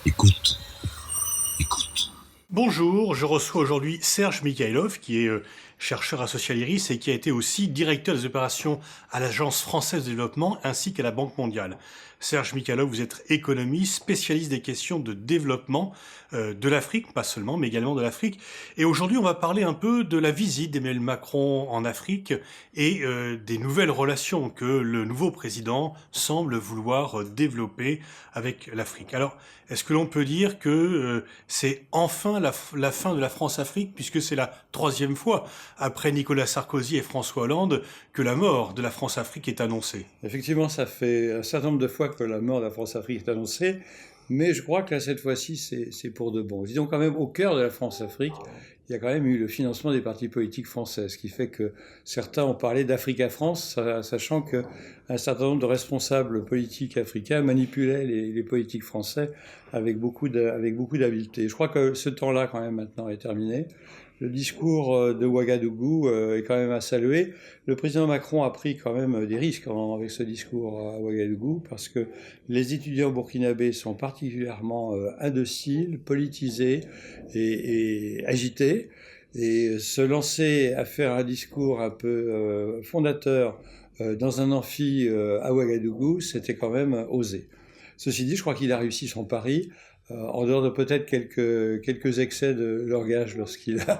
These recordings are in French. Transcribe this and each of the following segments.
Écoute, écoute. Bonjour, je reçois aujourd'hui Serge Mikhailov, qui est chercheur associé à l'IRIS et qui a été aussi directeur des opérations à l'Agence française de développement ainsi qu'à la Banque mondiale. Serge Mikhailov, vous êtes économiste, spécialiste des questions de développement de l'Afrique, pas seulement, mais également de l'Afrique. Et aujourd'hui, on va parler un peu de la visite d'Emmanuel Macron en Afrique et des nouvelles relations que le nouveau président semble vouloir développer avec l'Afrique. Alors, est-ce que l'on peut dire que c'est enfin la fin de la France-Afrique, puisque c'est la troisième fois, après Nicolas Sarkozy et François Hollande, que la mort de la France-Afrique est annoncée? Effectivement, ça fait un certain nombre de fois que la mort de la France-Afrique est annoncée, mais je crois que là, cette fois-ci, c'est pour de bon. Disons quand même, au cœur de la France-Afrique, il y a quand même eu le financement des partis politiques français, ce qui fait que certains ont parlé d'Africa-France, sachant qu'un certain nombre de responsables politiques africains manipulaient les politiques français avec beaucoup d'habileté. Je crois que ce temps-là, quand même, maintenant est terminé. Le discours de Ouagadougou est quand même à saluer. Le président Macron a pris quand même des risques avec ce discours à Ouagadougou parce que les étudiants burkinabés sont particulièrement indociles, politisés et agités. Et se lancer à faire un discours un peu fondateur dans un amphi à Ouagadougou, c'était quand même osé. Ceci dit, je crois qu'il a réussi son pari. En dehors de peut-être quelques excès de langage lorsqu'il a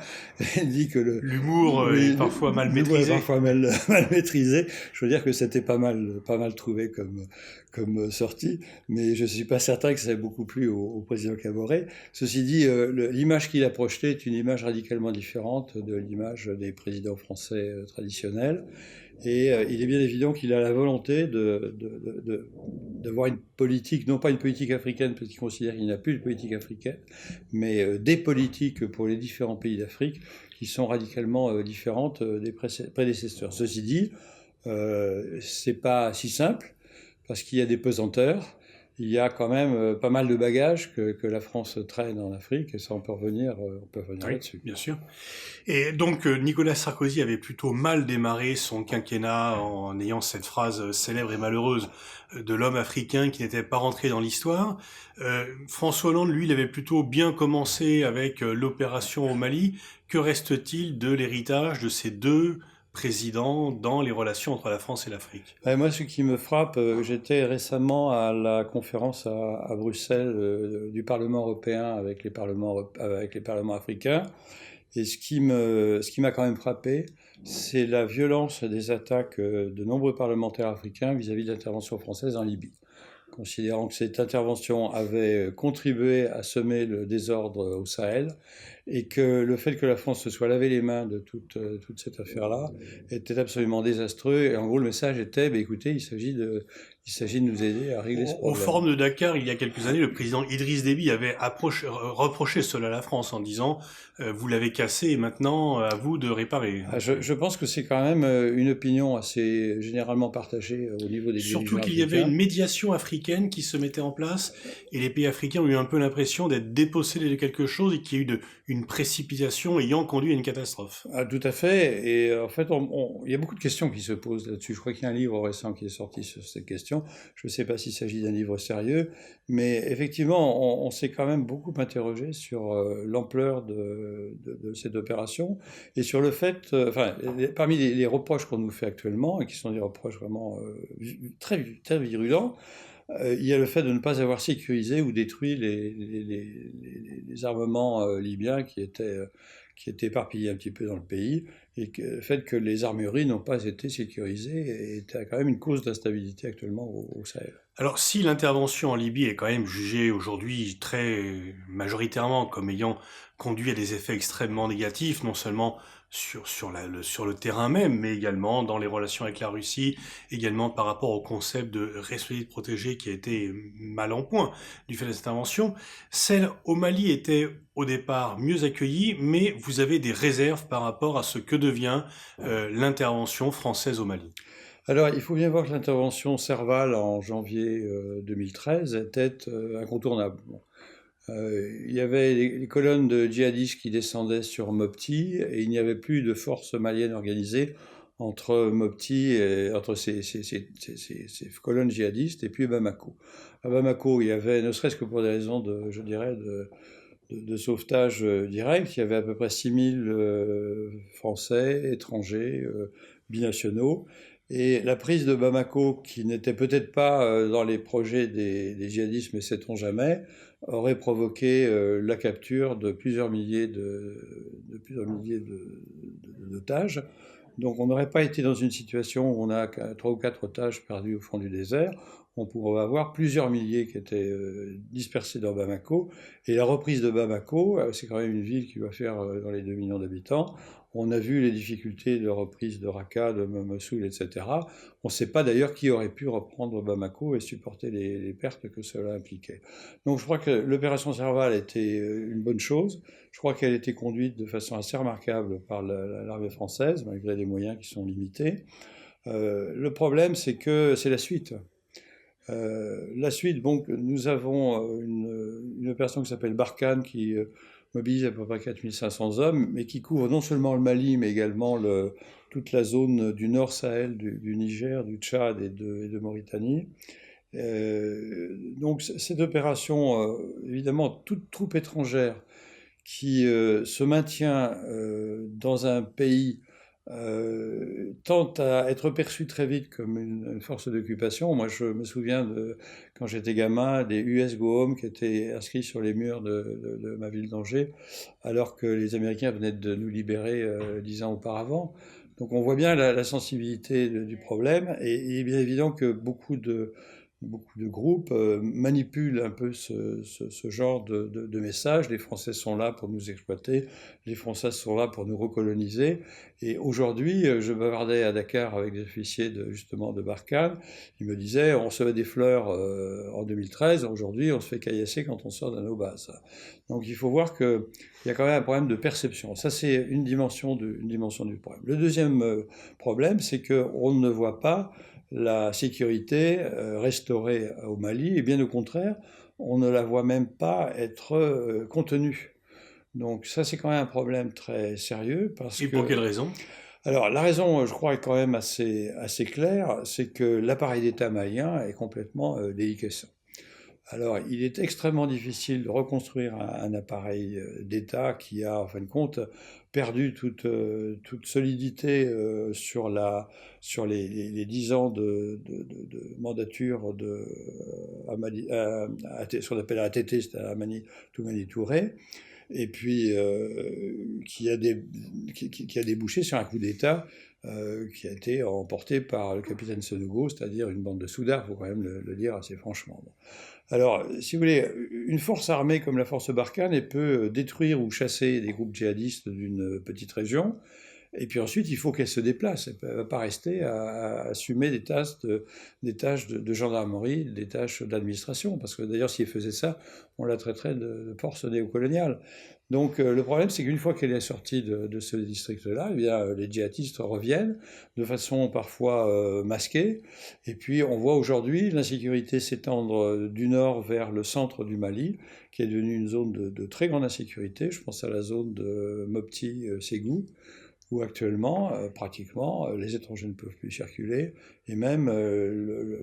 dit que L'humour est parfois mal l'humour est maîtrisé. parfois mal maîtrisé. Je veux dire que c'était pas mal trouvé comme sortie, mais je suis pas certain que ça ait beaucoup plu au président Kaboré. Ceci dit, l'image qu'il a projetée est une image radicalement différente de l'image des présidents français traditionnels. Et il est bien évident qu'il a la volonté d'avoir une politique, non pas une politique africaine, parce qu'il considère qu'il n'y a plus de politique africaine, mais des politiques pour les différents pays d'Afrique qui sont radicalement différentes des prédécesseurs. Ceci dit, c'est pas si simple, parce qu'il y a des pesanteurs. Il y a quand même pas mal de bagages que la France traîne en Afrique, et ça on peut revenir Oui, là-dessus. bien sûr. Et donc Nicolas Sarkozy avait plutôt mal démarré son quinquennat en ayant cette phrase célèbre et malheureuse de l'homme africain qui n'était pas rentré dans l'histoire. François Hollande, lui, il avait plutôt bien commencé avec l'opération au Mali. Que reste-t-il de l'héritage de ces deux présidents dans les relations entre la France et l'Afrique? Ouais, moi, ce qui me frappe, j'étais récemment à la conférence à Bruxelles du Parlement européen avec les parlements africains. Et ce qui m'a quand même frappé, c'est la violence des attaques de nombreux parlementaires africains vis-à-vis de l'intervention française en Libye, considérant que cette intervention avait contribué à semer le désordre au Sahel et que le fait que la France se soit lavé les mains de toute cette affaire-là était absolument désastreux. Et en gros, le message était, bah, écoutez, il s'agit de nous aider à régler ce Au problème. forum de Dakar, il y a quelques années, le président Idriss Déby avait reproché cela à la France en disant vous l'avez cassé et maintenant à vous de réparer. Ah, je pense que c'est quand même une opinion assez généralement partagée au niveau des Surtout dirigeants qu'il y avait africains. une médiation africaine qui se mettait en place et les pays africains ont eu un peu l'impression d'être dépossédés de quelque chose et qu'il y a eu une précipitation ayant conduit à une catastrophe. Ah, tout à fait. Et en fait, il y a beaucoup de questions qui se posent là-dessus. Je crois qu'il y a un livre récent qui est sorti sur cette question. Je ne sais pas s'il s'agit d'un livre sérieux, mais effectivement, on s'est quand même beaucoup interrogé sur l'ampleur de cette opération et sur le fait, enfin, parmi les reproches qu'on nous fait actuellement, et qui sont des reproches vraiment très virulents, il y a le fait de ne pas avoir sécurisé ou détruit les armements libyens qui étaient éparpillés un petit peu dans le pays, et le fait que les armureries n'ont pas été sécurisées était quand même une cause d'instabilité actuellement au Sahel. Alors si l'intervention en Libye est quand même jugée aujourd'hui très majoritairement comme ayant conduit à des effets extrêmement négatifs, non seulement sur le terrain même, mais également dans les relations avec la Russie, également par rapport au concept de responsabilité protégée qui a été mal en point du fait de cette intervention, celle au Mali était au départ mieux accueillie, mais vous avez des réserves par rapport à ce que devient l'intervention française au Mali. Alors, il faut bien voir que l'intervention Serval en janvier 2013 était incontournable. Bon. Il y avait les colonnes de djihadistes qui descendaient sur Mopti et il n'y avait plus de forces maliennes organisées. entre Mopti et entre ces colonnes djihadistes et puis Bamako. À Bamako, il y avait, ne serait-ce que pour des raisons de, je dirais, de sauvetage direct, il y avait à peu près 6000 Français, étrangers, binationaux. Et la prise de Bamako, qui n'était peut-être pas dans les projets des djihadistes, mais sait-on jamais, aurait provoqué la capture de plusieurs milliers d'otages. Donc on n'aurait pas été dans une situation où on a 3 ou 4 otages perdus au fond du désert. On pourrait avoir plusieurs milliers qui étaient dispersés dans Bamako. Et la reprise de Bamako, c'est quand même une ville qui va faire dans les 2 millions d'habitants. On a vu les difficultés de reprise de Raqqa, de Mossoul, etc. On ne sait pas d'ailleurs qui aurait pu reprendre Bamako et supporter les pertes que cela impliquait. Donc je crois que l'opération Serval était une bonne chose. Je crois qu'elle a été conduite de façon assez remarquable par l'armée française, malgré les moyens qui sont limités. Le problème, c'est que c'est la suite. La suite, donc, nous avons une opération qui s'appelle Barkhane qui mobilise à peu près 4500 hommes, mais qui couvre non seulement le Mali, mais également toute la zone du Nord Sahel, du Niger, du Tchad et de Mauritanie. Donc cette opération, évidemment, toute troupe étrangère qui se maintient dans un pays tente à être perçue très vite comme une force d'occupation. Moi, je me souviens quand j'étais gamin, des US Go Home qui étaient inscrits sur les murs de ma ville d'Angers, alors que les Américains venaient de nous libérer 10 ans auparavant. Donc on voit bien la sensibilité du problème, et il est bien évident que beaucoup de groupes manipulent un peu ce genre de messages. Les Français sont là pour nous exploiter, les Français sont là pour nous recoloniser. Et aujourd'hui, je bavardais à Dakar avec des officiers justement de Barkhane. Ils me disaient, on recevait des fleurs en 2013, aujourd'hui on se fait caillasser quand on sort d'un obase. Donc il faut voir qu'il y a quand même un problème de perception. Ça, c'est une dimension du problème. Le deuxième problème, c'est qu'on ne voit pas la sécurité restaurée au Mali, et bien au contraire, on ne la voit même pas être contenue. Donc ça, c'est quand même un problème très sérieux. Et pour quelle raison ? Alors la raison, je crois, est quand même assez claire, c'est que l'appareil d'État malien est complètement déliquescent. Alors, il est extrêmement difficile de reconstruire un appareil d'État qui a, en fin de compte, perdu toute solidité sur les 10 ans de mandature ce qu'on appelle ATT, c'est Amani Toumani Touré, et puis qui a débouché sur un coup d'État qui a été emporté par le capitaine Sonogo, c'est-à-dire une bande de soudards, il faut quand même le dire assez franchement. Bon. Alors, si vous voulez, une force armée comme la force Barkhane, elle peut détruire ou chasser des groupes djihadistes d'une petite région, et puis ensuite, il faut qu'elle se déplace. Elle ne va pas rester à assumer des tâches de gendarmerie, des tâches d'administration, parce que d'ailleurs, si elle faisait ça, on la traiterait de force néocoloniale. Donc le problème, c'est qu'une fois qu'elle est sortie de ce district-là, eh bien, les djihadistes reviennent de façon parfois masquée. Et puis on voit aujourd'hui l'insécurité s'étendre du nord vers le centre du Mali, qui est devenue une zone de très grande insécurité. Je pense à la zone de Mopti-Ségou, où actuellement, pratiquement, les étrangers ne peuvent plus circuler, et même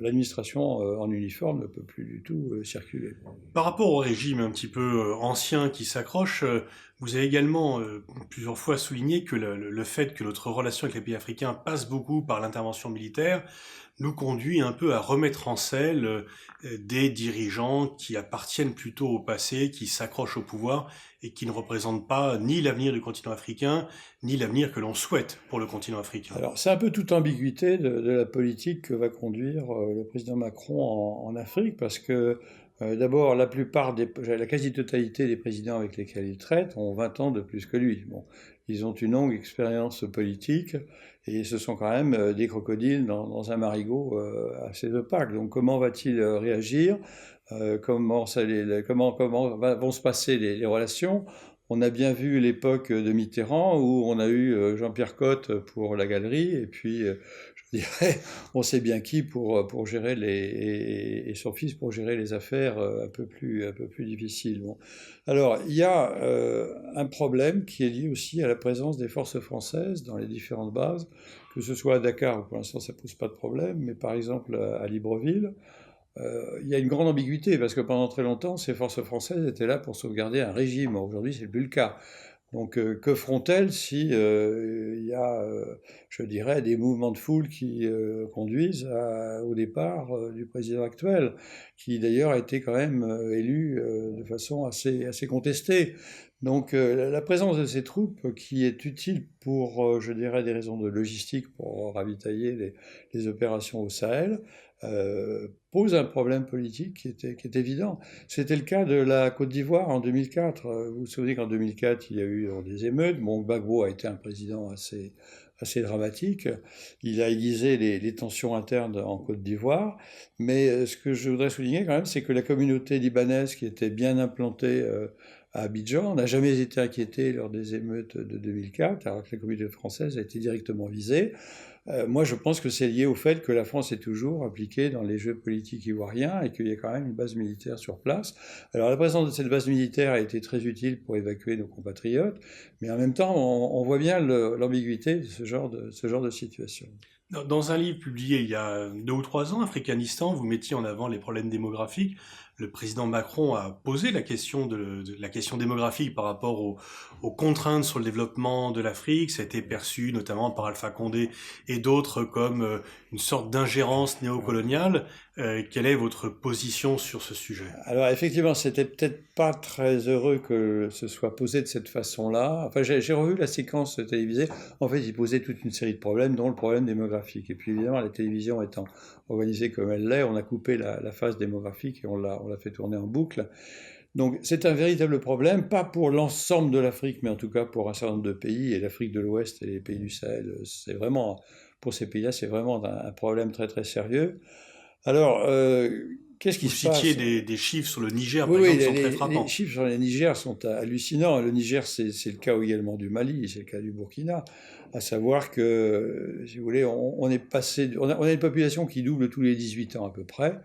l'administration en uniforme ne peut plus du tout circuler. Par rapport au régime un petit peu ancien qui s'accroche, vous avez également plusieurs fois souligné que le fait que notre relation avec les pays africains passe beaucoup par l'intervention militaire nous conduit un peu à remettre en selle des dirigeants qui appartiennent plutôt au passé, qui s'accrochent au pouvoir et qui ne représentent pas ni l'avenir du continent africain, ni l'avenir que l'on souhaite pour le continent africain. Alors c'est un peu toute ambiguïté de la politique que va conduire le président Macron en Afrique, parce que d'abord, la quasi-totalité des présidents avec lesquels il traite ont 20 ans de plus que lui. Bon, ils ont une longue expérience politique et ce sont quand même des crocodiles dans un marigot assez opaque. Donc comment va-t-il réagir ? Comment vont se passer les relations ? On a bien vu l'époque de Mitterrand où on a eu Jean-Pierre Cotte pour la galerie et puis je dirais, on sait bien qui pour gérer et son fils pour gérer les affaires un peu plus difficiles. Bon. Alors, il y a un problème qui est lié aussi à la présence des forces françaises dans les différentes bases, que ce soit à Dakar, où pour l'instant ça ne pose pas de problème, mais par exemple à Libreville, il y a une grande ambiguïté, parce que pendant très longtemps, ces forces françaises étaient là pour sauvegarder un régime. Aujourd'hui, c'est plus le cas. Donc, que feront-elles si il y a, je dirais, des mouvements de foule qui conduisent au départ du président actuel, qui d'ailleurs a été quand même élu de façon assez contestée. Donc, la présence de ces troupes, qui est utile pour, je dirais, des raisons de logistique, pour ravitailler les opérations au Sahel, pose un problème politique qui est évident. C'était le cas de la Côte d'Ivoire en 2004. Vous vous souvenez qu'en 2004, il y a eu des émeutes. Bon, Gbagbo a été un président assez dramatique. Il a aiguisé les tensions internes en Côte d'Ivoire. Mais ce que je voudrais souligner quand même, c'est que la communauté libanaise, qui était bien implantée à Abidjan, n'a jamais été inquiétée lors des émeutes de 2004, alors que la communauté française a été directement visée. Moi, je pense que c'est lié au fait que la France est toujours impliquée dans les jeux politiques ivoiriens et qu'il y a quand même une base militaire sur place. Alors, la présence de cette base militaire a été très utile pour évacuer nos compatriotes, mais en même temps, on voit bien l'ambiguïté de ce genre de situation. Dans un livre publié il y a 2 ou 3 ans, Africanistan, vous mettiez en avant les problèmes démographiques. Le président Macron a posé la question la question démographique par rapport aux contraintes sur le développement de l'Afrique. Ça a été perçu notamment par Alpha Condé et d'autres comme une sorte d'ingérence néocoloniale. Quelle est votre position sur ce sujet? Alors effectivement, c'était peut-être pas très heureux que ce soit posé de cette façon-là. Enfin, j'ai revu la séquence télévisée. En fait, il posait toute une série de problèmes, dont le problème démographique. Et puis évidemment, la télévision étant organisée comme elle l'est, on a coupé la phase démographique et on l'a fait tourner en boucle. Donc c'est un véritable problème, pas pour l'ensemble de l'Afrique, mais en tout cas pour un certain nombre de pays, et l'Afrique de l'Ouest et les pays du Sahel, c'est vraiment, pour ces pays-là, c'est vraiment un problème très très sérieux. Alors, qu'est-ce qui se passe? Vous citiez des chiffres sur le Niger, par Oui, exemple, qui sont très frappants. les chiffres sur le Niger sont hallucinants. Le Niger, c'est le cas également du Mali, c'est le cas du Burkina. À savoir que, si vous voulez, on a une population qui double tous les 18 ans à peu près.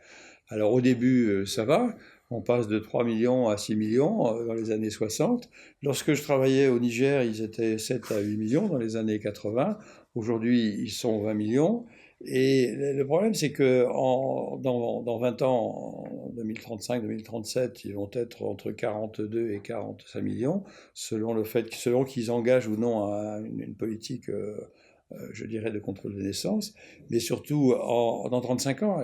Alors au début, ça va. On passe de 3 millions à 6 millions dans les années 60. Lorsque je travaillais au Niger, ils étaient 7 à 8 millions dans les années 80. Aujourd'hui, ils sont 20 millions. Et le problème, c'est que dans 20 ans, en 2035-2037, ils vont être entre 42 et 45 millions, selon qu'ils engagent ou non une politique, je dirais, de contrôle des naissances. Mais surtout, dans 35 ans,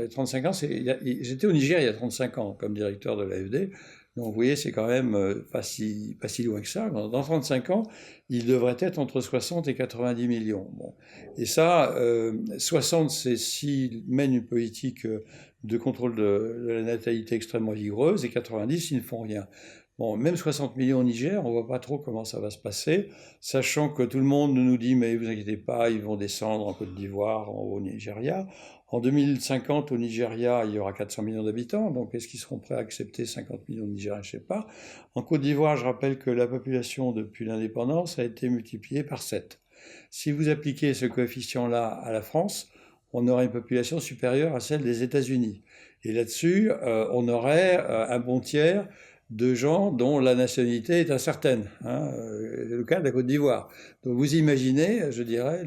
j'étais au Niger il y a 35 ans comme directeur de l'AFD. Donc vous voyez, c'est quand même pas si loin que ça. Dans 35 ans, il devrait être entre 60 et 90 millions. Bon. Et ça, 60, c'est s'ils mènent une politique de contrôle de la natalité extrêmement vigoureuse, et 90, ils ne font rien. Bon, même 60 millions au Niger, on ne voit pas trop comment ça va se passer, sachant que tout le monde nous dit, mais vous inquiétez pas, ils vont descendre en Côte d'Ivoire, au Nigeria. En 2050, au Nigeria, il y aura 400 millions d'habitants, donc est-ce qu'ils seront prêts à accepter 50 millions de Nigériens? Je ne sais pas. En Côte d'Ivoire, je rappelle que la population, depuis l'indépendance, a été multipliée par 7. Si vous appliquez ce coefficient-là à la France, on aurait une population supérieure à celle des États-Unis. Et là-dessus, on aurait un bon tiers de gens dont la nationalité est incertaine. C'est le cas de la Côte d'Ivoire. Donc vous imaginez, je dirais,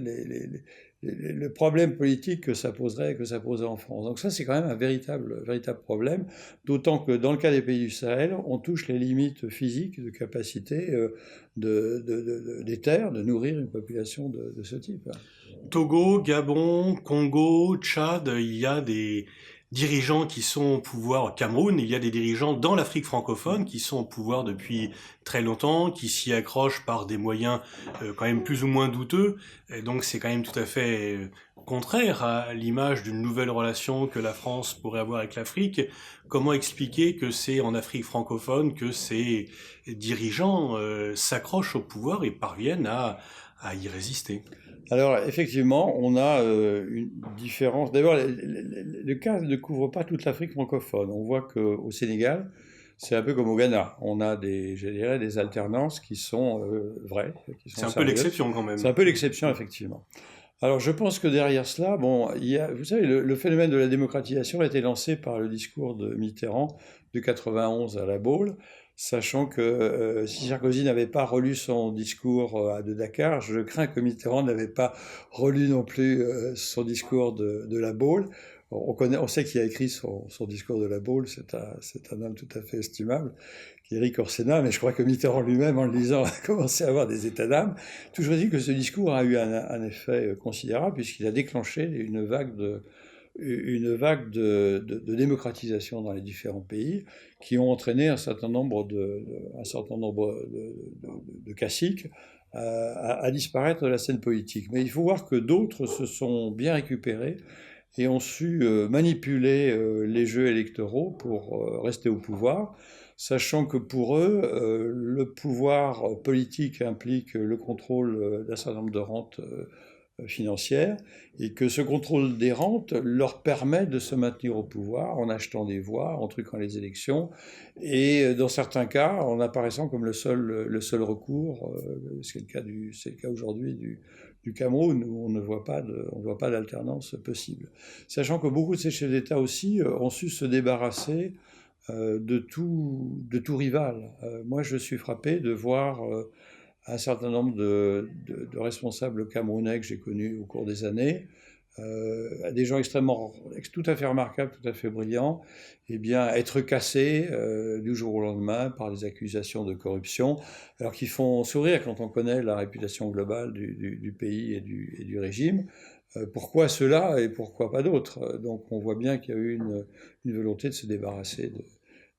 le problème politique que ça poserait en France. Donc ça, c'est quand même un véritable problème, d'autant que dans le cas des pays du Sahel, on touche les limites physiques de capacité des terres de nourrir une population de ce type. Togo, Gabon, Congo, Tchad, il y a des dirigeants qui sont au pouvoir au Cameroun, il y a des dirigeants dans l'Afrique francophone qui sont au pouvoir depuis très longtemps, qui s'y accrochent par des moyens quand même plus ou moins douteux, et donc c'est quand même tout à fait contraire à l'image d'une nouvelle relation que la France pourrait avoir avec l'Afrique. Comment expliquer que c'est en Afrique francophone que ces dirigeants s'accrochent au pouvoir et parviennent à y résister? Alors, effectivement, on a une différence. D'abord, le cas ne couvre pas toute l'Afrique francophone. On voit qu'au Sénégal, c'est un peu comme au Ghana. On a des alternances qui sont vraies. C'est un peu l'exception quand même. C'est un peu l'exception, effectivement. Alors je pense que derrière cela, bon, vous savez, le phénomène de la démocratisation a été lancé par le discours de Mitterrand de 91 à La Baule, sachant que si Sarkozy n'avait pas relu son discours de Dakar, je crains que Mitterrand n'avait pas relu non plus son discours de La Baule. On sait qui a écrit son discours de La Baule, c'est un homme tout à fait estimable, qui est Éric Orsena, mais je crois que Mitterrand lui-même, en le lisant, a commencé à avoir des états d'âme. Toujours dit que ce discours a eu un effet considérable, puisqu'il a déclenché une vague de démocratisation dans les différents pays, qui ont entraîné un certain nombre de caciques à disparaître de la scène politique. Mais il faut voir que d'autres se sont bien récupérés et ont su manipuler les jeux électoraux pour rester au pouvoir, sachant que pour eux, le pouvoir politique implique le contrôle d'un certain nombre de rentes financières, et que ce contrôle des rentes leur permet de se maintenir au pouvoir en achetant des voix, en truquant les élections, et dans certains cas, en apparaissant comme le seul recours, c'est le cas aujourd'hui du Cameroun, où on ne voit pas d'alternance possible. Sachant que beaucoup de ces chefs d'État aussi ont su se débarrasser de tout rival. Moi, je suis frappé de voir un certain nombre de responsables camerounais que j'ai connus au cours des années, des gens tout à fait remarquables, tout à fait brillants, eh bien, être cassés du jour au lendemain par des accusations de corruption, alors qu'ils font sourire quand on connaît la réputation globale du pays et du régime. Pourquoi ceux-là et pourquoi pas d'autres? Donc on voit bien qu'il y a eu une volonté de se débarrasser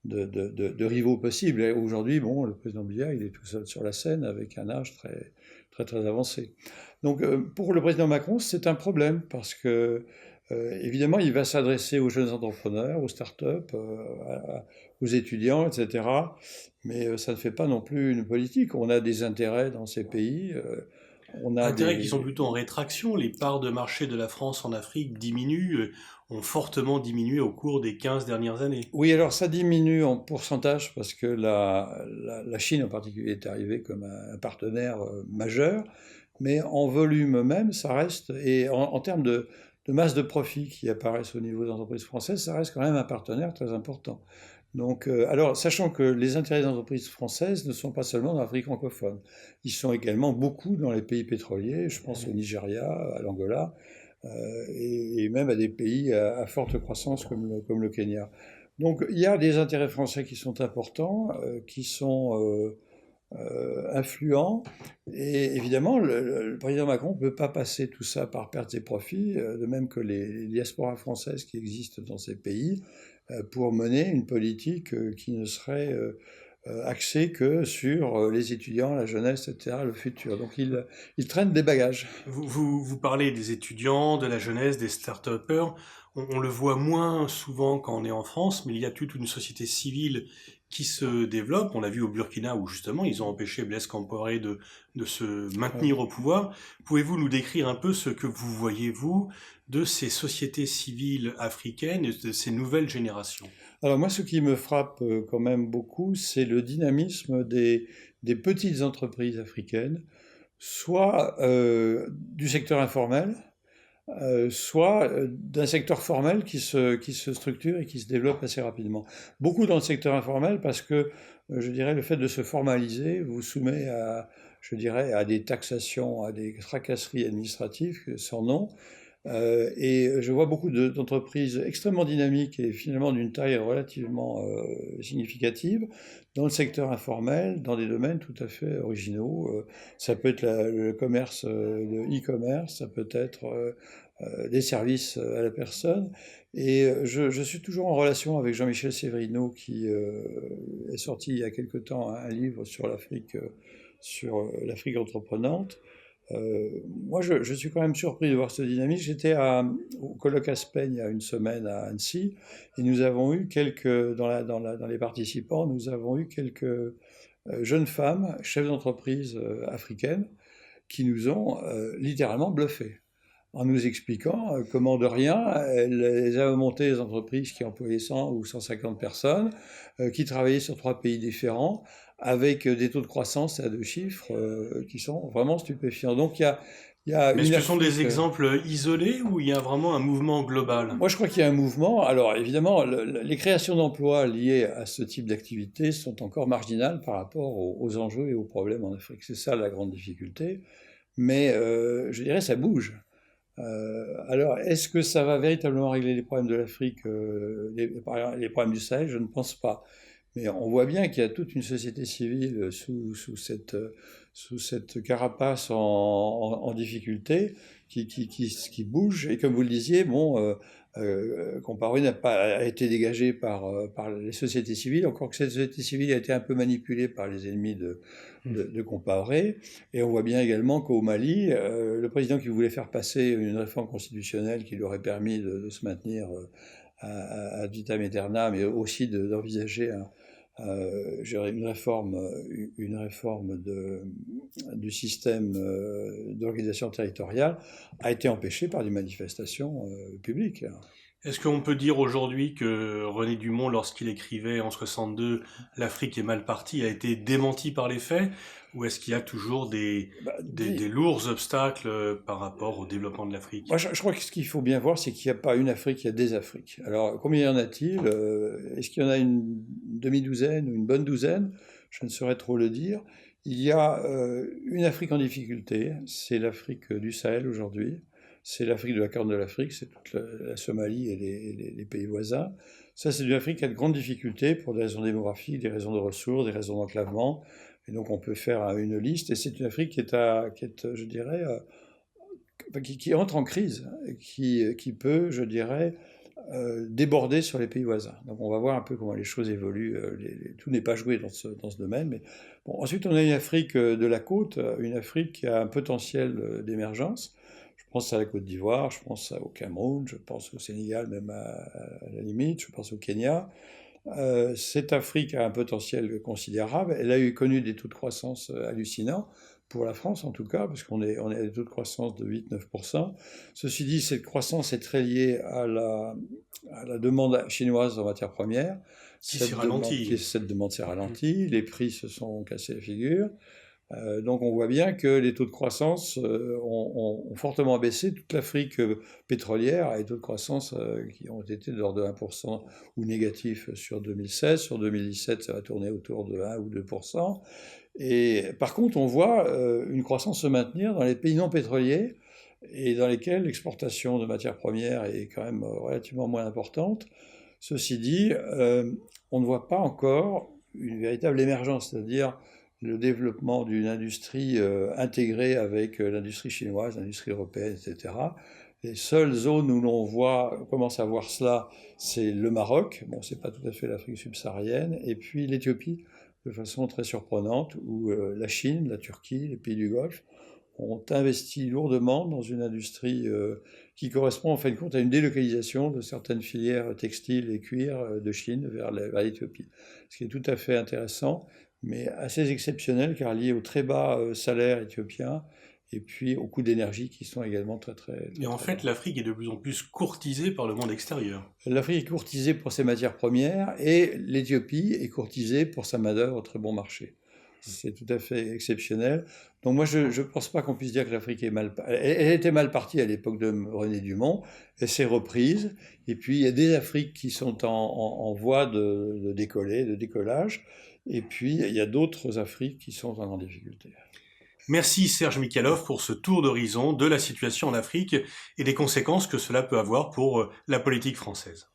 de rivaux possibles. Et aujourd'hui, bon, le président Biya, il est tout seul sur la scène avec un âge très, très, très avancé. Donc, pour le président Macron, c'est un problème parce que, évidemment, il va s'adresser aux jeunes entrepreneurs, aux startups, aux étudiants, etc. Mais ça ne fait pas non plus une politique. On a des intérêts dans ces pays. Intérêts qui sont plutôt en rétraction. Les parts de marché de la France en Afrique diminuent, ont fortement diminué au cours des 15 dernières années. Oui, alors ça diminue en pourcentage parce que la Chine en particulier est arrivée comme un partenaire majeur, mais en volume même, ça reste, et en termes de masse de profit qui apparaissent au niveau des entreprises françaises, ça reste quand même un partenaire très important. Donc, alors, sachant que les intérêts des entreprises françaises ne sont pas seulement dans l'Afrique francophone, ils sont également beaucoup dans les pays pétroliers, je pense au Nigeria, à l'Angola, et même à des pays à forte croissance comme le Kenya. Donc il y a des intérêts français qui sont importants, qui sont influents, et évidemment le président Macron ne peut pas passer tout ça par pertes et profits, de même que les diasporas françaises qui existent dans ces pays, pour mener une politique qui ne serait axée que sur les étudiants, la jeunesse, etc., le futur. Donc il traîne des bagages. Vous parlez des étudiants, de la jeunesse, des start-upers. On le voit moins souvent quand on est en France, mais il y a toute une société civile qui se développe. On l'a vu au Burkina où justement ils ont empêché Blaise Compaoré de se maintenir au pouvoir. Pouvez-vous nous décrire un peu ce que vous voyez, vous, de ces sociétés civiles africaines et de ces nouvelles générations? Alors moi, ce qui me frappe quand même beaucoup, c'est le dynamisme des petites entreprises africaines, soit du secteur informel, soit d'un secteur formel qui se structure et qui se développe assez rapidement. Beaucoup dans le secteur informel parce que, je dirais, le fait de se formaliser vous soumet je dirais, à des taxations, à des tracasseries administratives sans nom. Et je vois beaucoup d'entreprises extrêmement dynamiques et finalement d'une taille relativement significative dans le secteur informel, dans des domaines tout à fait originaux. Ça peut être le commerce, le e-commerce, ça peut être des services à la personne. Et je suis toujours en relation avec Jean-Michel Severino qui est sorti il y a quelque temps un livre sur l'Afrique entreprenante. Moi, je suis quand même surpris de voir ce dynamisme. J'étais au colloque Aspen il y a une semaine à Annecy, et nous avons eu dans les participants, nous avons eu quelques jeunes femmes, chefs d'entreprise africaines, qui nous ont littéralement bluffés, en nous expliquant comment de rien, elles avaient monté des entreprises qui employaient 100 ou 150 personnes, qui travaillaient sur 3 pays différents, avec des taux de croissance à 2 chiffres qui sont vraiment stupéfiants. Donc il Il y a Mais est-ce une que ce sont des Afrique, exemples isolés ou il y a vraiment un mouvement global? moi, je crois qu'il y a un mouvement. Alors, évidemment, les créations d'emplois liées à ce type d'activité sont encore marginales par rapport aux enjeux et aux problèmes en Afrique. C'est ça la grande difficulté. Mais je dirais ça bouge. Alors, est-ce que ça va véritablement régler les problèmes de l'Afrique, les problèmes du Sahel? Je ne pense pas. Mais on voit bien qu'il y a toute une société civile sous cette carapace en difficulté qui bouge. Et comme vous le disiez, bon, Compaoré n'a pas a été dégagé par les sociétés civiles, encore que cette société civile a été un peu manipulée par les ennemis de Compaoré. Et on voit bien également qu'au Mali, le président qui voulait faire passer une réforme constitutionnelle qui lui aurait permis de se maintenir ad vitam aeternam, mais aussi d'envisager une réforme du système d'organisation territoriale, a été empêchée par des manifestations publiques. Est-ce qu'on peut dire aujourd'hui que René Dumont, lorsqu'il écrivait en 62 l'Afrique est mal partie, a été démenti par les faits? Ou est-ce qu'il y a toujours des lourds obstacles par rapport au développement de l'Afrique? Moi, je crois que ce qu'il faut bien voir, c'est qu'il n'y a pas une Afrique, il y a des Afriques. Alors, combien y en a-t-il? Est-ce qu'il y en a une demi-douzaine ou une bonne douzaine? Je ne saurais trop le dire. Il y a une Afrique en difficulté, c'est l'Afrique du Sahel aujourd'hui. C'est l'Afrique de la Corne de l'Afrique, c'est toute la Somalie et les pays voisins. Ça, c'est une Afrique qui a de grandes difficultés pour des raisons démographiques, des raisons de ressources, des raisons d'enclavement. Et donc, on peut faire une liste. Et c'est une Afrique qui est je dirais, qui entre en crise, qui peut, je dirais, déborder sur les pays voisins. Donc, on va voir un peu comment les choses évoluent. Tout n'est pas joué dans ce domaine. Mais bon, ensuite, on a une Afrique de la côte, une Afrique qui a un potentiel d'émergence. Je pense à la Côte d'Ivoire, je pense au Cameroun, je pense au Sénégal, même à la limite, je pense au Kenya. Cette Afrique a un potentiel considérable. Elle a connu des taux de croissance hallucinants, pour la France en tout cas, parce qu'on est à des taux de croissance de 8-9%. Ceci dit, cette croissance est très liée à la demande chinoise en matières premières. Cette demande s'est ralentie, les prix se sont cassés la figure. Donc on voit bien que les taux de croissance ont fortement baissé. Toute l'Afrique pétrolière a des taux de croissance qui ont été de l'ordre de 1% ou négatifs sur 2016. Sur 2017, ça va tourner autour de 1 ou 2%. Et par contre, on voit une croissance se maintenir dans les pays non pétroliers et dans lesquels l'exportation de matières premières est quand même relativement moins importante. Ceci dit, on ne voit pas encore une véritable émergence, c'est-à-dire le développement d'une industrie intégrée avec l'industrie chinoise, l'industrie européenne, etc. Les seules zones où l'on commence à voir cela, c'est le Maroc, bon, c'est pas tout à fait l'Afrique subsaharienne, et puis l'Éthiopie, de façon très surprenante, où la Chine, la Turquie, les pays du Golfe ont investi lourdement dans une industrie qui correspond en fin de compte à une délocalisation de certaines filières textiles et cuir de Chine vers l'Éthiopie. Ce qui est tout à fait intéressant, mais assez exceptionnel car lié aux très bas salaires éthiopiens et puis aux coûts d'énergie qui sont également très Et en fait, l'Afrique est de plus en plus courtisée par le monde extérieur. L'Afrique est courtisée pour ses matières premières et l'Éthiopie est courtisée pour sa main-d'œuvre très bon marché. C'est tout à fait exceptionnel. Donc moi, je ne pense pas qu'on puisse dire que l'Afrique est elle était mal partie à l'époque de René Dumont. Elle s'est reprise. Et puis, il y a des Afriques qui sont en voie de décollage. Et puis, il y a d'autres Afriques qui sont en grande difficulté. Merci Serge Mikhalov pour ce tour d'horizon de la situation en Afrique et des conséquences que cela peut avoir pour la politique française.